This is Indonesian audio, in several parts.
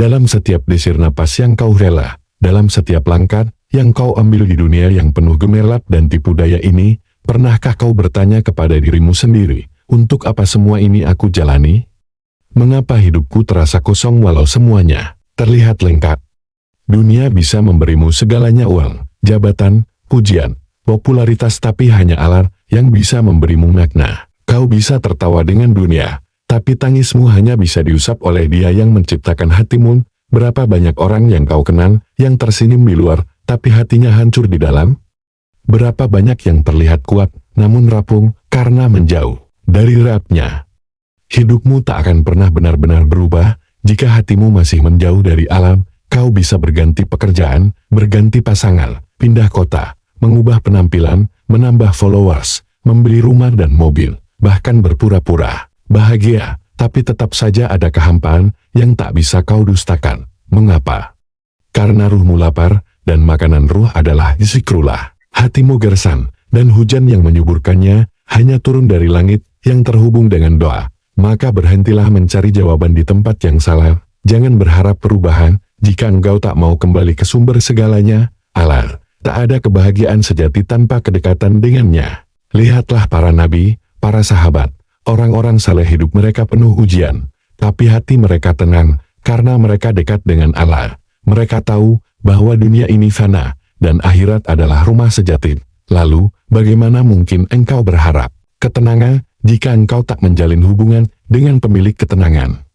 dalam setiap desir napas yang kau rela, dalam setiap langkah yang kau ambil di dunia yang penuh gemerlap dan tipu daya ini, pernahkah kau bertanya kepada dirimu sendiri, untuk apa semua ini aku jalani? Mengapa hidupku terasa kosong walau semuanya terlihat lengkap? Dunia bisa memberimu segalanya, uang, jabatan, pujian, popularitas, tapi hanya Allah yang bisa memberimu makna. Kau bisa tertawa dengan dunia, tapi tangismu hanya bisa diusap oleh Dia yang menciptakan hatimu. Berapa banyak orang yang kau kenal yang tersenyum di luar, tapi hatinya hancur di dalam? Berapa banyak yang terlihat kuat, namun rapuh karena menjauh dari Rabb-Nya? Hidupmu tak akan pernah benar-benar berubah jika hatimu masih menjauh dari alam. Kau bisa berganti pekerjaan, berganti pasangan, pindah kota, mengubah penampilan, menambah followers, membeli rumah dan mobil, bahkan berpura-pura bahagia, tapi tetap saja ada kehampaan yang tak bisa kau dustakan. Mengapa? Karena ruhmu lapar, dan makanan ruh adalah zikrullah. Hatimu gersang, dan hujan yang menyuburkannya hanya turun dari langit yang terhubung dengan doa. Maka berhentilah mencari jawaban di tempat yang salah. Jangan berharap perubahan jika engkau tak mau kembali ke sumber segalanya, Allah. Tak ada kebahagiaan sejati tanpa kedekatan dengannya. Lihatlah para nabi, para sahabat, orang-orang saleh, hidup mereka penuh ujian, tapi hati mereka tenang karena mereka dekat dengan Allah. Mereka tahu bahwa dunia ini fana dan akhirat adalah rumah sejati. Lalu, bagaimana mungkin engkau berharap ketenangan jika engkau tak menjalin hubungan dengan pemilik ketenangan?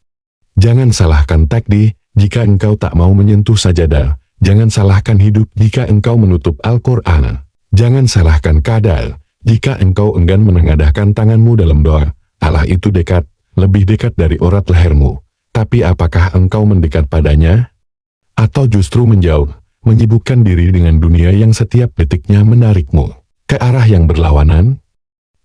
Jangan salahkan takdir jika engkau tak mau menyentuh sajadah. Jangan salahkan hidup jika engkau menutup Al-Quran. Jangan salahkan keadaan jika engkau enggan menengadahkan tanganmu dalam doa. Allah itu dekat, lebih dekat dari urat lehermu. Tapi apakah engkau mendekat padanya? Atau justru menjauh, menyibukkan diri dengan dunia yang setiap detiknya menarikmu ke arah yang berlawanan?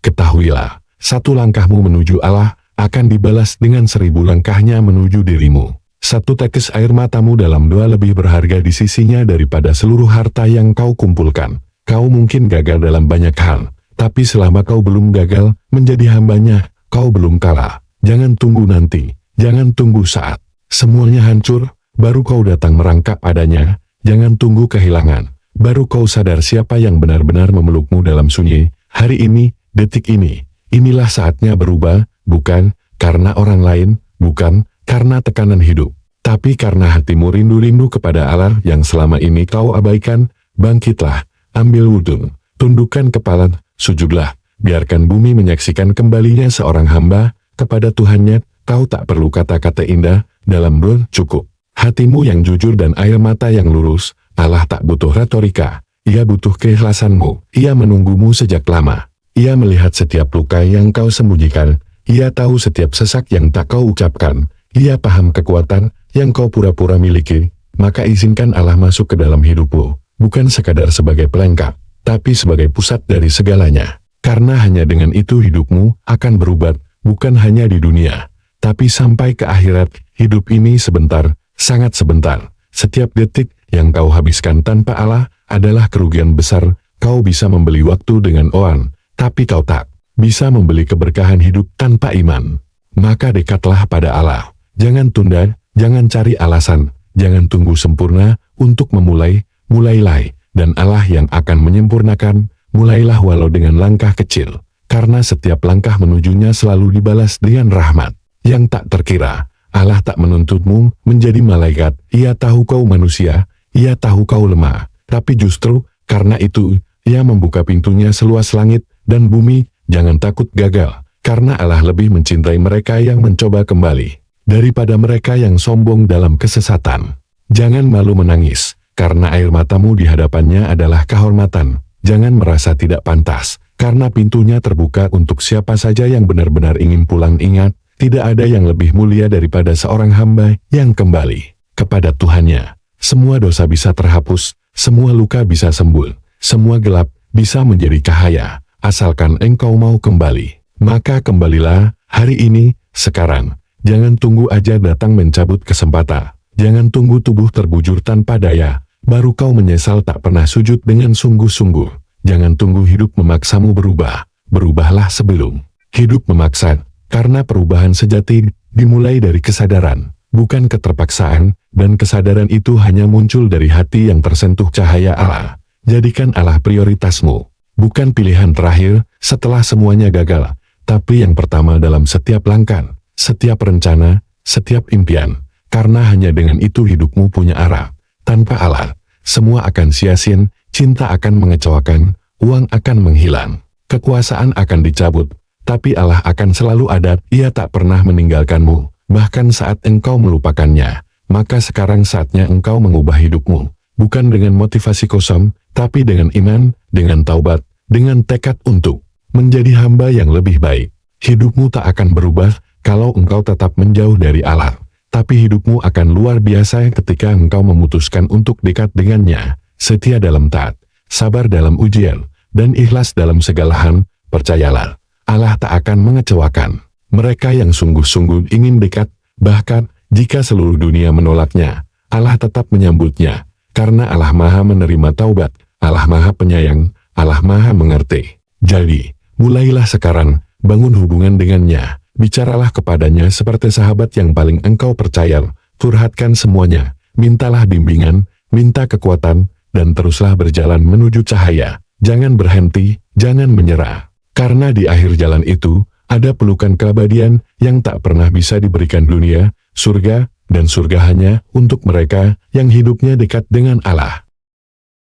Ketahuilah, satu langkahmu menuju Allah akan dibalas dengan 1000 langkahnya menuju dirimu. Satu tetes air matamu dalam doa lebih berharga di sisinya daripada seluruh harta yang kau kumpulkan. Kau mungkin gagal dalam banyak hal, tapi selama kau belum gagal menjadi hambanya, kau belum kalah. Jangan tunggu nanti, jangan tunggu saat semuanya hancur, baru kau datang merangkak padanya. Jangan tunggu kehilangan, baru kau sadar siapa yang benar-benar memelukmu dalam sunyi. Hari ini, detik ini, inilah saatnya berubah. Bukan karena orang lain, bukan karena tekanan hidup, tapi karena hatimu rindu-rindu kepada Allah yang selama ini kau abaikan. Bangkitlah, ambil wudhu, tundukkan kepala, sujudlah, biarkan bumi menyaksikan kembalinya seorang hamba kepada Tuhannya. Kau tak perlu kata-kata indah dalam doa, cukup hatimu yang jujur dan air mata yang lurus. Allah tak butuh retorika, Ia butuh keikhlasanmu. Ia menunggumu sejak lama, Ia melihat setiap luka yang kau sembunyikan. Ia tahu setiap sesak yang tak kau ucapkan. Ia paham kekuatan yang kau pura-pura miliki. Maka izinkan Allah masuk ke dalam hidupmu, bukan sekadar sebagai pelengkap, tapi sebagai pusat dari segalanya. Karena hanya dengan itu hidupmu akan berubah, bukan hanya di dunia, tapi sampai ke akhirat. Hidup ini sebentar, sangat sebentar. Setiap detik yang kau habiskan tanpa Allah adalah kerugian besar. Kau bisa membeli waktu dengan uang, tapi kau tak bisa membeli keberkahan hidup tanpa iman. Maka dekatlah pada Allah. Jangan tunda, jangan cari alasan, jangan tunggu sempurna untuk memulai. Mulailah, dan Allah yang akan menyempurnakan. Mulailah walau dengan langkah kecil, karena setiap langkah menujunya selalu dibalas dengan rahmat yang tak terkira. Allah tak menuntutmu menjadi malaikat. Ia tahu kau manusia, Ia tahu kau lemah, tapi justru karena itu Ia membuka pintunya seluas langit dan bumi. Jangan takut gagal, karena Allah lebih mencintai mereka yang mencoba kembali daripada mereka yang sombong dalam kesesatan. Jangan malu menangis, karena air matamu di hadapannya adalah kehormatan. Jangan merasa tidak pantas, karena pintunya terbuka untuk siapa saja yang benar-benar ingin pulang. Ingat, tidak ada yang lebih mulia daripada seorang hamba yang kembali kepada Tuhannya. Semua dosa bisa terhapus, semua luka bisa sembuh, semua gelap bisa menjadi cahaya. Asalkan engkau mau kembali, maka kembalilah hari ini, sekarang. Jangan tunggu aja datang mencabut kesempatan. Jangan tunggu tubuh terbujur tanpa daya, baru kau menyesal tak pernah sujud dengan sungguh-sungguh. Jangan tunggu hidup memaksamu berubah. Berubahlah sebelum hidup memaksa, karena perubahan sejati dimulai dari kesadaran bukan keterpaksaan, dan kesadaran itu hanya muncul dari hati yang tersentuh cahaya Allah. Jadikan Allah prioritasmu, bukan pilihan terakhir setelah semuanya gagal, tapi yang pertama dalam setiap langkah, setiap rencana, setiap impian, karena hanya dengan itu hidupmu punya arah. Tanpa Allah, semua akan sia-sia, cinta akan mengecewakan, uang akan menghilang, kekuasaan akan dicabut, tapi Allah akan selalu ada. Ia tak pernah meninggalkanmu, bahkan saat engkau melupakannya. Maka sekarang saatnya engkau mengubah hidupmu, bukan dengan motivasi kosong, tapi dengan iman, dengan taubat, dengan tekad untuk menjadi hamba yang lebih baik. Hidupmu tak akan berubah kalau engkau tetap menjauh dari Allah, tapi hidupmu akan luar biasa ketika engkau memutuskan untuk dekat dengannya, setia dalam taat, sabar dalam ujian, dan ikhlas dalam segala hal. Percayalah, Allah tak akan mengecewakan mereka yang sungguh-sungguh ingin dekat, bahkan jika seluruh dunia menolaknya, Allah tetap menyambutnya, karena Allah Maha menerima taubat, Allah Maha penyayang, Allah Maha mengerti. Jadi, mulailah sekarang, bangun hubungan dengannya, bicaralah kepadanya seperti sahabat yang paling engkau percaya, curhatkan semuanya, mintalah bimbingan, minta kekuatan, dan teruslah berjalan menuju cahaya. Jangan berhenti, jangan menyerah. Karena di akhir jalan itu, ada pelukan keabadian yang tak pernah bisa diberikan dunia, surga, dan surga hanya untuk mereka yang hidupnya dekat dengan Allah.